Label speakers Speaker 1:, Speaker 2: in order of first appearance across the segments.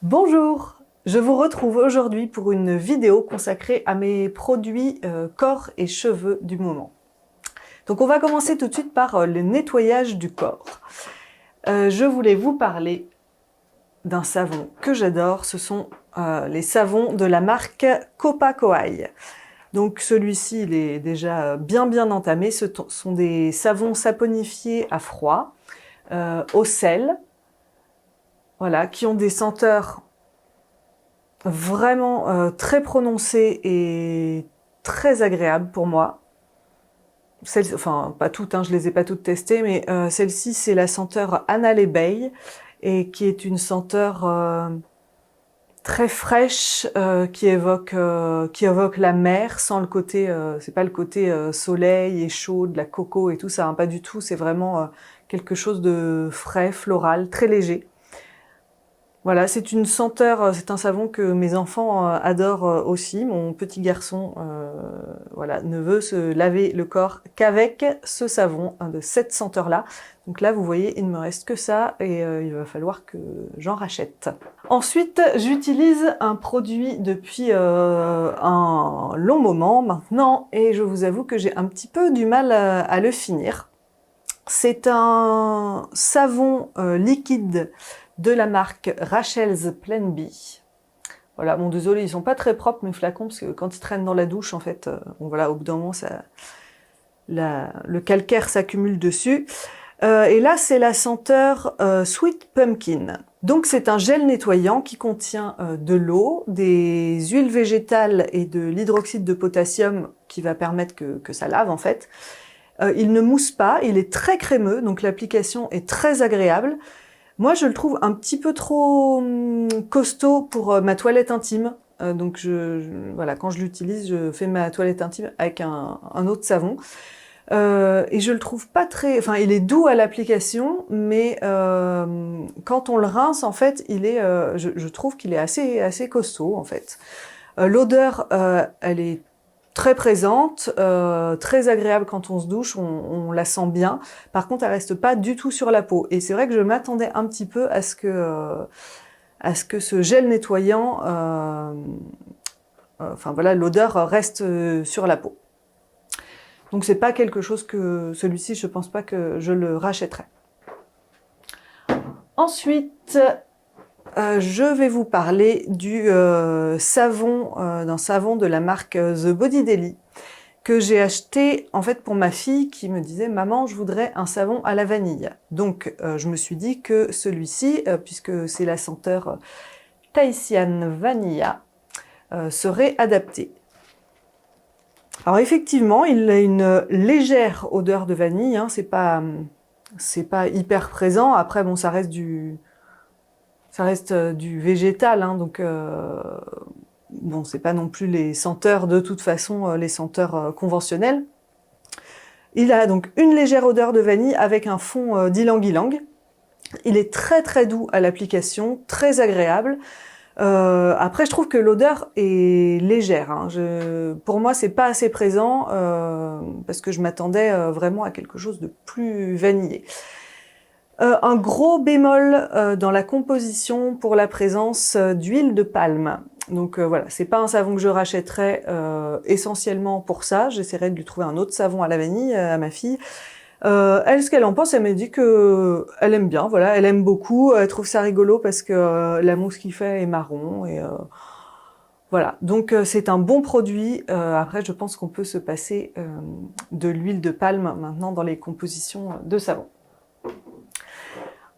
Speaker 1: Bonjour, je vous retrouve aujourd'hui pour une vidéo consacrée à mes produits corps et cheveux du moment. Donc on va commencer tout de suite par le nettoyage du corps. Je voulais vous parler d'un savon que j'adore, ce sont les savons de la marque Copacoai. Donc celui-ci il est déjà bien entamé, ce sont des savons saponifiés à froid, au sel, voilà, qui ont des senteurs vraiment très prononcées et très agréables pour moi. Enfin, pas toutes, hein, je les ai pas toutes testées, mais celle-ci, c'est la senteur Annalay Bay, et qui est une senteur très fraîche, qui évoque la mer, sans le côté, c'est pas le côté soleil et chaud, de la coco et tout ça, hein, pas du tout, c'est vraiment quelque chose de frais, floral, très léger. Voilà, c'est une senteur, c'est un savon que mes enfants adorent aussi. Mon petit garçon, voilà, ne veut se laver le corps qu'avec ce savon, de cette senteur-là. Donc là, vous voyez, il ne me reste que ça et il va falloir que j'en rachète. Ensuite, j'utilise un produit depuis un long moment maintenant et je vous avoue que j'ai un petit peu du mal à le finir. C'est un savon liquide de la marque Rachel's Plan B. Voilà, bon désolé, ils sont pas très propres mes flacons, parce que quand ils traînent dans la douche, en fait, bon voilà, au bout d'un moment, le calcaire s'accumule dessus. Et là, c'est la senteur Sweet Pumpkin. Donc c'est un gel nettoyant qui contient de l'eau, des huiles végétales et de l'hydroxyde de potassium qui va permettre que ça lave en fait. Il ne mousse pas, il est très crémeux, donc l'application est très agréable. Moi, je le trouve un petit peu trop costaud pour ma toilette intime. Donc, voilà, quand je l'utilise, je fais ma toilette intime avec un autre savon. Et je le trouve pas très... Enfin, il est doux à l'application, mais quand on le rince, en fait, je trouve qu'il est assez costaud, en fait. L'odeur, elle est très présente, très agréable quand on se douche, on la sent bien. Par contre, elle reste pas du tout sur la peau. Et c'est vrai que je m'attendais un petit peu à ce que ce gel nettoyant, enfin voilà, l'odeur reste sur la peau. Donc c'est pas quelque chose que celui-ci, je pense pas que je le rachèterai. Ensuite, je vais vous parler du savon, d'un savon de la marque The Body Deli que j'ai acheté en fait pour ma fille qui me disait « Maman, je voudrais un savon à la vanille ». Donc je me suis dit que celui-ci, puisque c'est la senteur Tahitian Vanilla, serait adapté. Alors effectivement, il a une légère odeur de vanille, hein, c'est pas hyper présent. Après bon, ça reste du végétal, hein, donc bon, c'est pas non plus les senteurs de toute façon, les senteurs conventionnelles. Il a donc une légère odeur de vanille avec un fond d'ylang-ylang. Il est très doux à l'application, très agréable. Après, je trouve que l'odeur est légère, hein. Pour moi, c'est pas assez présent parce que je m'attendais vraiment à quelque chose de plus vanillé. Un gros bémol dans la composition pour la présence d'huile de palme. Donc voilà, c'est pas un savon que je rachèterais essentiellement pour ça. J'essaierai de lui trouver un autre savon à la vanille à ma fille. Elle, ce qu'elle en pense, elle m'a dit que elle aime bien, voilà, elle aime beaucoup, elle trouve ça rigolo parce que la mousse qu'il fait est marron et voilà. Donc c'est un bon produit. Après, je pense qu'on peut se passer de l'huile de palme maintenant dans les compositions de savon.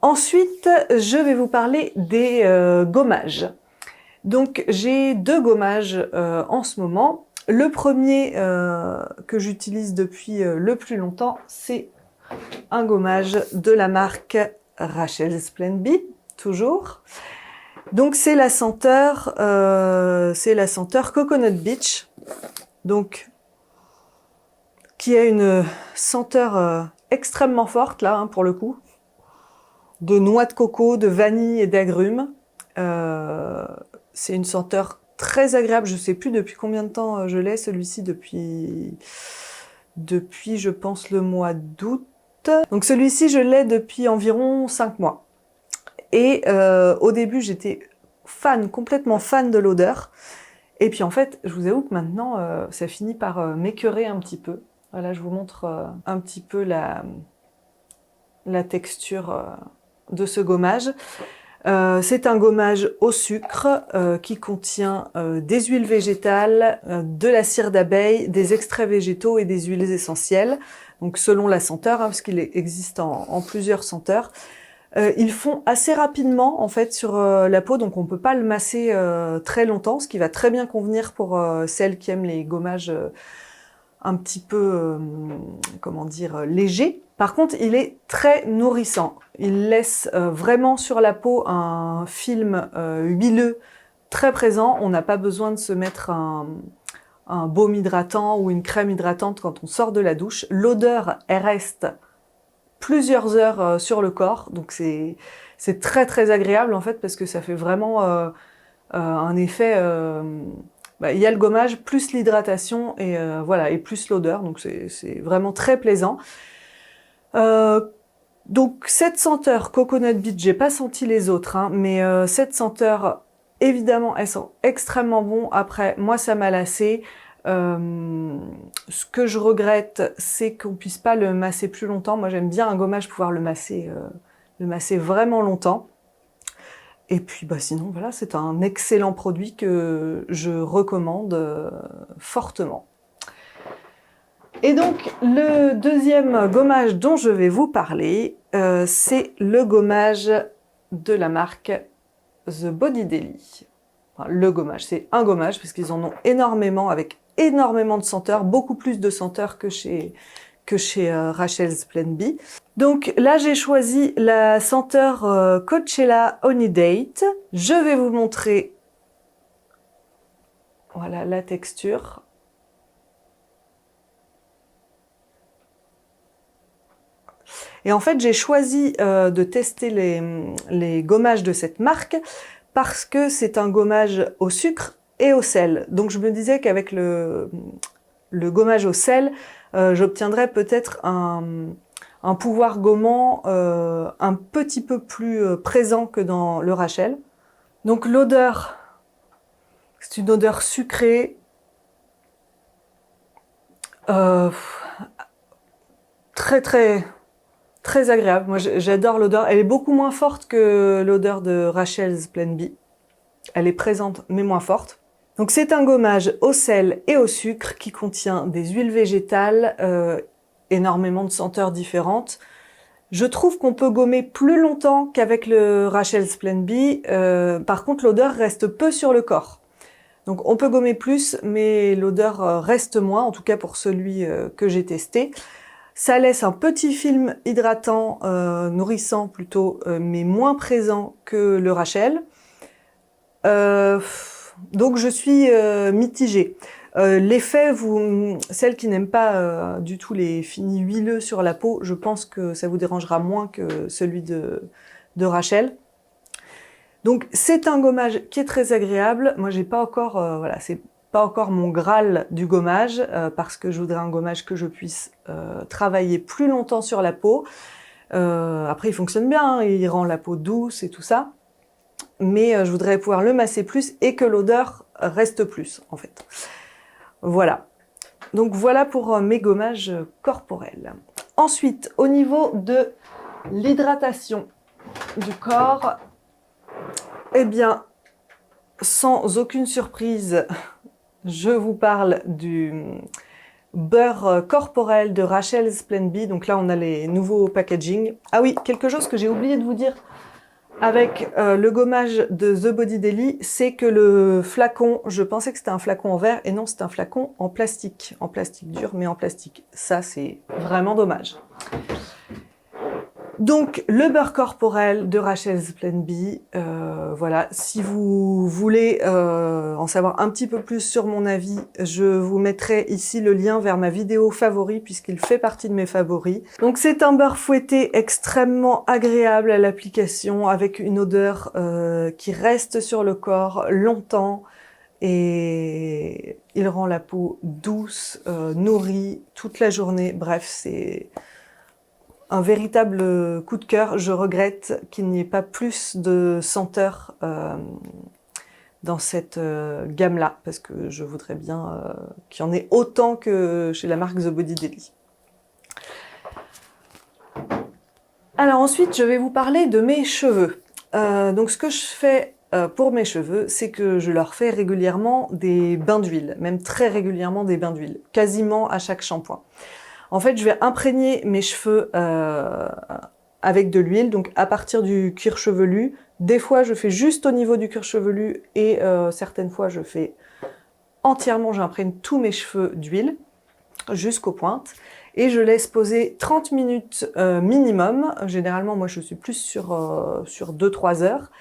Speaker 1: Ensuite, je vais vous parler des gommages. Donc j'ai deux gommages en ce moment. Le premier que j'utilise depuis le plus longtemps, c'est un gommage de la marque Rachel's Plan B, toujours. Donc c'est la senteur Coconut Beach, donc qui a une senteur extrêmement forte là, hein, pour le coup, de noix de coco, de vanille et d'agrumes. C'est une senteur très agréable. Je sais plus depuis combien de temps je l'ai, celui-ci, depuis je pense le mois d'août. Donc celui-ci, je l'ai depuis environ 5 mois. Et au début, j'étais complètement fan de l'odeur. Et puis en fait, je vous avoue que maintenant, ça finit par m'écœurer un petit peu. Voilà, je vous montre un petit peu la texture de ce gommage. C'est un gommage au sucre qui contient des huiles végétales, de la cire d'abeille, des extraits végétaux et des huiles essentielles. Donc selon la senteur, parce qu'il existe en plusieurs senteurs. Ils font assez rapidement en fait sur la peau, donc on peut pas le masser très longtemps, ce qui va très bien convenir pour celles qui aiment les gommages un petit peu, comment dire, légers. Par contre, il est très nourrissant. Il laisse vraiment sur la peau un film huileux très présent. On n'a pas besoin de se mettre un baume hydratant ou une crème hydratante quand on sort de la douche. L'odeur, elle reste plusieurs heures sur le corps, donc c'est très très agréable en fait parce que ça fait vraiment un effet. Il y a le gommage plus l'hydratation et voilà et plus l'odeur, donc c'est vraiment très plaisant. Donc cette senteur Coconut Beach, j'ai pas senti les autres, hein, mais cette senteur, évidemment, elles sont extrêmement bon. Après, moi ça m'a lassé. Ce que je regrette, c'est qu'on puisse pas le masser plus longtemps. Moi, j'aime bien un gommage pouvoir le masser vraiment longtemps. Et puis, sinon, voilà, c'est un excellent produit que je recommande fortement. Et donc, le deuxième gommage dont je vais vous parler, c'est le gommage de la marque The Body Daily. Enfin, le gommage, c'est un gommage parce qu'ils en ont énormément avec énormément de senteurs, beaucoup plus de senteurs que chez Rachel's Plan B. Donc là, j'ai choisi la senteur Coachella Honey Date. Je vais vous montrer voilà la texture. Et en fait, j'ai choisi de tester les gommages de cette marque parce que c'est un gommage au sucre et au sel. Donc je me disais qu'avec le gommage au sel, j'obtiendrais peut-être un pouvoir gommant un petit peu plus présent que dans le Rachel. Donc l'odeur, c'est une odeur sucrée, très très très agréable. Moi j'adore l'odeur. Elle est beaucoup moins forte que l'odeur de Rachel's Plan B. Elle est présente mais moins forte. Donc c'est un gommage au sel et au sucre qui contient des huiles végétales, énormément de senteurs différentes. Je trouve qu'on peut gommer plus longtemps qu'avec le Rachel's Plan B. Par contre, l'odeur reste peu sur le corps. Donc on peut gommer plus, mais l'odeur reste moins, en tout cas pour celui que j'ai testé. Ça laisse un petit film hydratant, nourrissant plutôt, mais moins présent que le Rachel. Donc je suis mitigée. L'effet, celles qui n'aiment pas du tout les finis huileux sur la peau, je pense que ça vous dérangera moins que celui de Rachel. Donc c'est un gommage qui est très agréable. Moi j'ai pas encore, voilà, c'est pas encore mon Graal du gommage parce que je voudrais un gommage que je puisse travailler plus longtemps sur la peau. Après il fonctionne bien, hein, il rend la peau douce et tout ça. Mais je voudrais pouvoir le masser plus et que l'odeur reste plus, en fait. Voilà. Donc voilà pour mes gommages corporels. Ensuite, au niveau de l'hydratation du corps, eh bien, sans aucune surprise, je vous parle du beurre corporel de Rachel's Plan B. Donc là, on a les nouveaux packaging. Ah oui, quelque chose que j'ai oublié de vous dire avec le gommage de The Body Daily, c'est que le flacon, je pensais que c'était un flacon en verre, et non, c'est un flacon en plastique dur, mais en plastique. Ça, c'est vraiment dommage. Donc, le beurre corporel de Rachel's Plan B, voilà. Si vous voulez en savoir un petit peu plus sur mon avis, je vous mettrai ici le lien vers ma vidéo favori, puisqu'il fait partie de mes favoris. Donc, c'est un beurre fouetté extrêmement agréable à l'application, avec une odeur qui reste sur le corps longtemps, et il rend la peau douce, nourrie toute la journée. Bref, c'est un véritable coup de cœur. Je regrette qu'il n'y ait pas plus de senteurs dans cette gamme-là, parce que je voudrais bien qu'il y en ait autant que chez la marque The Body Daily. Alors ensuite, je vais vous parler de mes cheveux. Donc ce que je fais pour mes cheveux, c'est que je leur fais régulièrement des bains d'huile, même très régulièrement des bains d'huile, quasiment à chaque shampoing. En fait, je vais imprégner mes cheveux avec de l'huile, donc à partir du cuir chevelu. Des fois, je fais juste au niveau du cuir chevelu et certaines fois, je fais entièrement, j'imprègne tous mes cheveux d'huile jusqu'aux pointes. Et je laisse poser 30 minutes minimum. Généralement, moi, je suis plus sur 2-3 heures.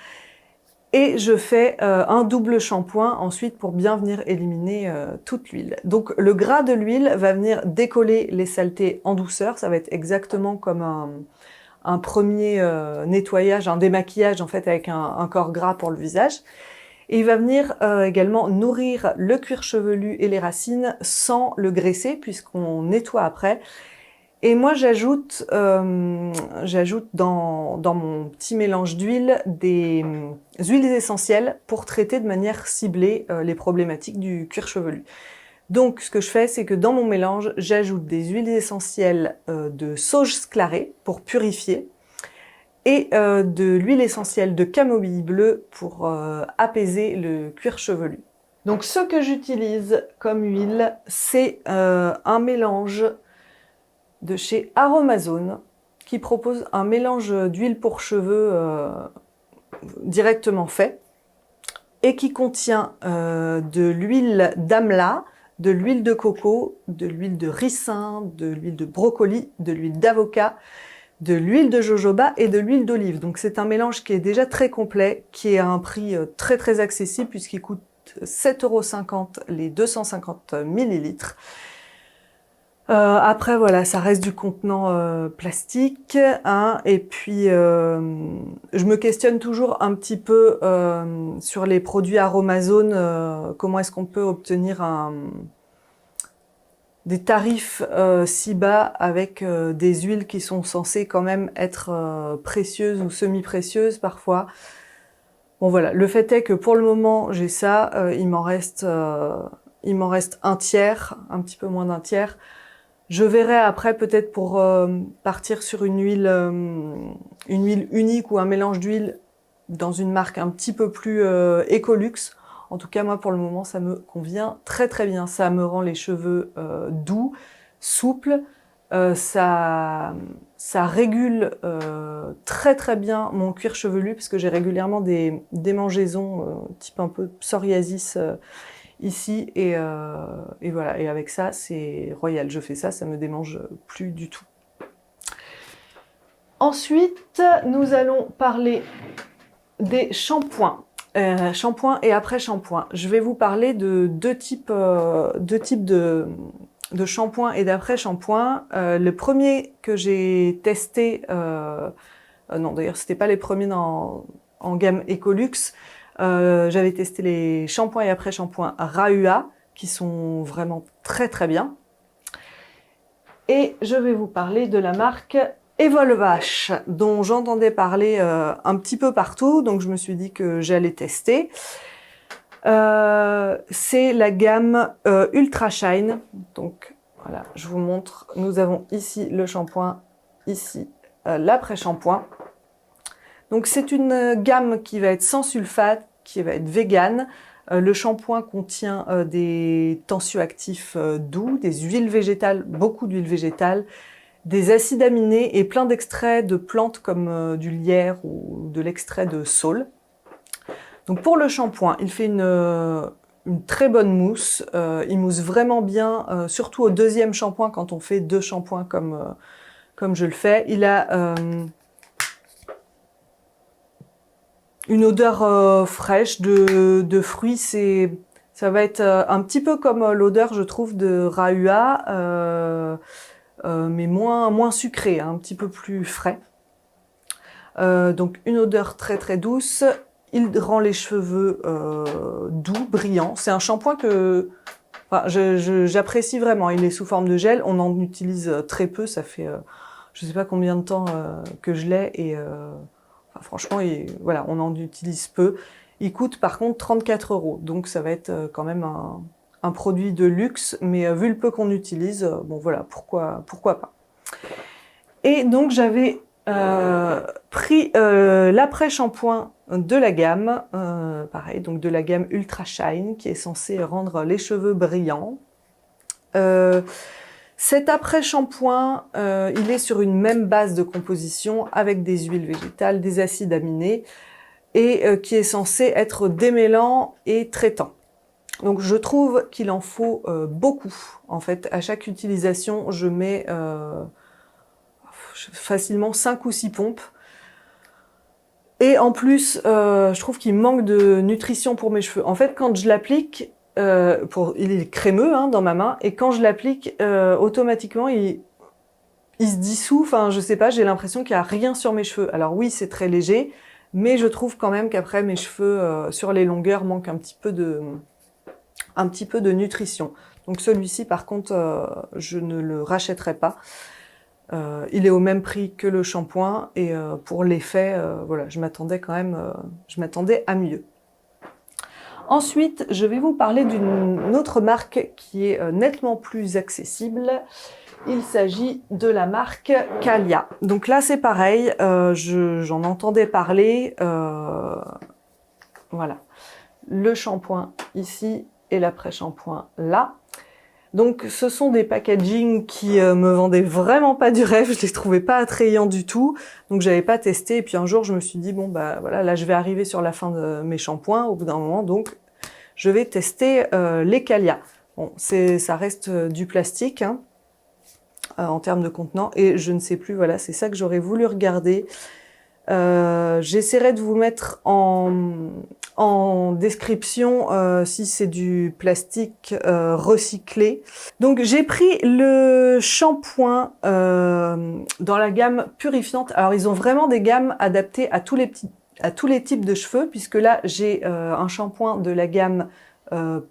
Speaker 1: Et je fais un double shampoing ensuite pour bien venir éliminer toute l'huile. Donc le gras de l'huile va venir décoller les saletés en douceur. Ça va être exactement comme un premier nettoyage, un démaquillage en fait avec un corps gras pour le visage. Et il va venir également nourrir le cuir chevelu et les racines sans le graisser puisqu'on nettoie après. Et moi, j'ajoute dans mon petit mélange d'huile des huiles essentielles pour traiter de manière ciblée les problématiques du cuir chevelu. Donc, ce que je fais, c'est que dans mon mélange, j'ajoute des huiles essentielles de sauge sclarée pour purifier et de l'huile essentielle de camomille bleue pour apaiser le cuir chevelu. Donc, ce que j'utilise comme huile, c'est un mélange de chez Aromazone qui propose un mélange d'huile pour cheveux directement fait et qui contient de l'huile d'amla, de l'huile de coco, de l'huile de ricin, de l'huile de brocoli, de l'huile d'avocat, de l'huile de jojoba et de l'huile d'olive. Donc c'est un mélange qui est déjà très complet, qui est à un prix très très accessible puisqu'il coûte 7,50 € les 250 millilitres. Après voilà, ça reste du contenant plastique, hein, et puis je me questionne toujours un petit peu sur les produits Aromazone, comment est-ce qu'on peut obtenir des tarifs si bas avec des huiles qui sont censées quand même être précieuses ou semi-précieuses parfois. Bon voilà, le fait est que pour le moment j'ai ça, il m'en reste un tiers, un petit peu moins d'un tiers. Je verrai après peut-être pour partir sur une huile unique ou un mélange d'huile dans une marque un petit peu plus Ecolux. En tout cas, moi pour le moment, ça me convient très très bien. Ça me rend les cheveux doux, souples. Ça régule très très bien mon cuir chevelu parce que j'ai régulièrement des démangeaisons type un peu psoriasis ici et voilà, et avec ça c'est royal, je fais ça, ça me démange plus du tout. Ensuite nous allons parler des shampoings, shampoing et après shampoing. Je vais vous parler de deux types de shampoing et d'après shampoing. Le premier que j'ai testé, non d'ailleurs c'était pas les premiers en gamme Ecolux. J'avais testé les shampoings et après shampoings Rahua qui sont vraiment très très bien. Et je vais vous parler de la marque Evolvash dont j'entendais parler un petit peu partout, donc je me suis dit que j'allais tester. C'est la gamme Ultra Shine. Donc voilà, je vous montre. Nous avons ici le shampoing, ici l'après-shampoing. Donc c'est une gamme qui va être sans sulfate, qui va être végane. Le shampoing contient des tensioactifs doux, des huiles végétales, beaucoup d'huiles végétales, des acides aminés et plein d'extraits de plantes comme du lierre ou de l'extrait de saule. Donc pour le shampoing, il fait une très bonne mousse. Il mousse vraiment bien, surtout au deuxième shampoing quand on fait deux shampoings comme je le fais. Il a une odeur fraîche de fruits. Ça va être un petit peu comme l'odeur, je trouve, de Rahua, mais moins sucré, hein, un petit peu plus frais. Donc une odeur très très douce. Il rend les cheveux doux, brillants. C'est un shampoing que j'apprécie vraiment. Il est sous forme de gel. On en utilise très peu. Ça fait je sais pas combien de temps que je l'ai et enfin, franchement, voilà, on en utilise peu. Il coûte par contre 34 €, donc ça va être quand même un produit de luxe, mais vu le peu qu'on utilise, bon voilà, pourquoi pas. Et donc j'avais pris l'après-shampoing de la gamme, pareil, donc de la gamme Ultra Shine, qui est censé rendre les cheveux brillants. Cet après-shampoing, il est sur une même base de composition avec des huiles végétales, des acides aminés, et qui est censé être démêlant et traitant. Donc je trouve qu'il en faut beaucoup. En fait, à chaque utilisation, je mets facilement 5 ou 6 pompes. Et en plus, je trouve qu'il manque de nutrition pour mes cheveux. En fait, quand je l'applique, il est crémeux hein, dans ma main, et quand je l'applique, automatiquement, il se dissout. Enfin, je sais pas, j'ai l'impression qu'il n'y a rien sur mes cheveux. Alors oui, c'est très léger, mais je trouve quand même qu'après, mes cheveux, sur les longueurs, manquent un petit peu de nutrition. Donc celui-ci, par contre, je ne le rachèterai pas. Il est au même prix que le shampoing et pour l'effet, voilà, je m'attendais à mieux. Ensuite, je vais vous parler d'une autre marque qui est nettement plus accessible. Il s'agit de la marque Calia. Donc là, c'est pareil, j'en entendais parler. Voilà, le shampoing ici et l'après-shampoing là. Donc ce sont des packagings qui me vendaient vraiment pas du rêve, je les trouvais pas attrayants du tout, donc j'avais pas testé, et puis un jour je me suis dit bon bah voilà, là je vais arriver sur la fin de mes shampoings au bout d'un moment, donc je vais tester les Calia. Bon, ça reste du plastique hein, en termes de contenant, et je ne sais plus, voilà, c'est ça que j'aurais voulu regarder. J'essaierai de vous mettre en description si c'est du plastique recyclé. Donc j'ai pris le shampoing dans la gamme purifiante. Alors ils ont vraiment des gammes adaptées à tous les types de cheveux, puisque là j'ai un shampoing de la gamme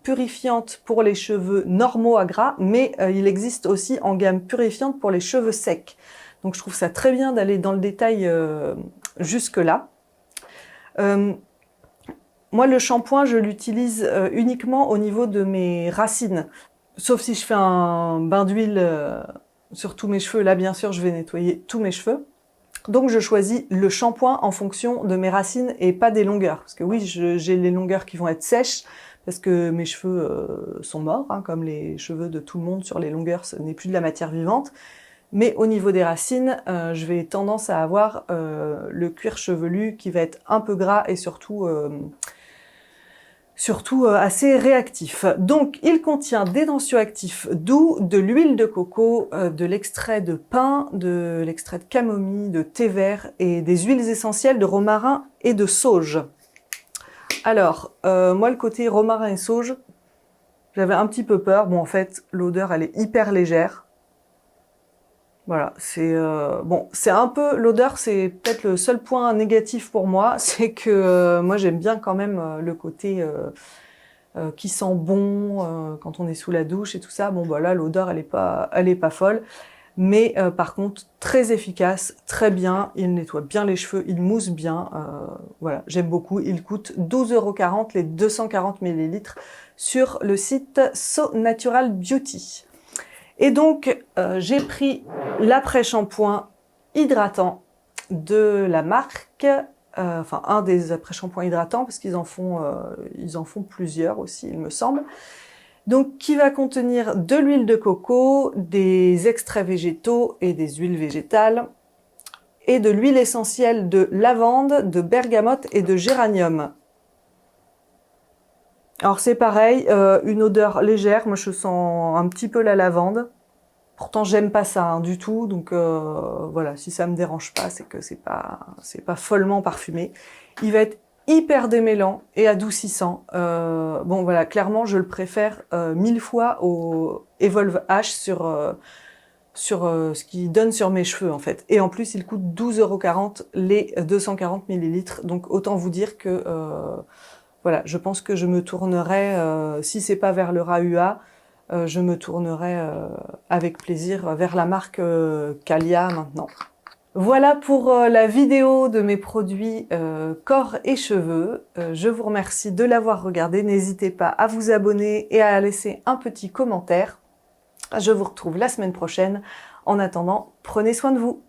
Speaker 1: purifiante pour les cheveux normaux à gras, mais il existe aussi en gamme purifiante pour les cheveux secs. Donc je trouve ça très bien d'aller dans le détail jusque-là. Moi, le shampoing, je l'utilise uniquement au niveau de mes racines. Sauf si je fais un bain d'huile sur tous mes cheveux. Là, bien sûr, je vais nettoyer tous mes cheveux. Donc, je choisis le shampoing en fonction de mes racines et pas des longueurs. Parce que oui, j'ai les longueurs qui vont être sèches parce que mes cheveux sont morts, hein, comme les cheveux de tout le monde sur les longueurs, ce n'est plus de la matière vivante. Mais au niveau des racines, je vais tendance à avoir le cuir chevelu qui va être un peu gras et surtout assez réactif. Donc, il contient des tensioactifs doux, de l'huile de coco, de l'extrait de pin, de l'extrait de camomille, de thé vert et des huiles essentielles de romarin et de sauge. Alors, moi, le côté romarin et sauge, j'avais un petit peu peur. Bon, en fait, l'odeur, elle est hyper légère. Voilà, c'est bon, c'est un peu l'odeur, c'est peut-être le seul point négatif pour moi, c'est que moi j'aime bien quand même le côté qui sent bon quand on est sous la douche et tout ça. Bon bah là l'odeur elle est pas folle, mais par contre très efficace, très bien, il nettoie bien les cheveux, il mousse bien, voilà, j'aime beaucoup. Il coûte 12,40 € les 240 ml sur le site So Natural Beauty. Et donc, j'ai pris l'après-shampoing hydratant de la marque, enfin un des après-shampoings hydratants, parce qu'ils en font plusieurs aussi, il me semble. Donc, qui va contenir de l'huile de coco, des extraits végétaux et des huiles végétales, et de l'huile essentielle de lavande, de bergamote et de géranium. Alors c'est pareil, une odeur légère, moi je sens un petit peu la lavande. Pourtant j'aime pas ça hein, du tout, donc voilà, si ça me dérange pas, c'est que c'est pas follement parfumé. Il va être hyper démêlant et adoucissant. Bon voilà, clairement je le préfère 1000 fois au Evolve H sur ce qu'il donne sur mes cheveux en fait. Et en plus il coûte 12,40 € les 240 ml, donc autant vous dire que voilà, je pense que je me tournerai, si c'est pas vers le Rahua, je me tournerai avec plaisir vers la marque Calia maintenant. Voilà pour la vidéo de mes produits corps et cheveux. Je vous remercie de l'avoir regardé. N'hésitez pas à vous abonner et à laisser un petit commentaire. Je vous retrouve la semaine prochaine. En attendant, prenez soin de vous.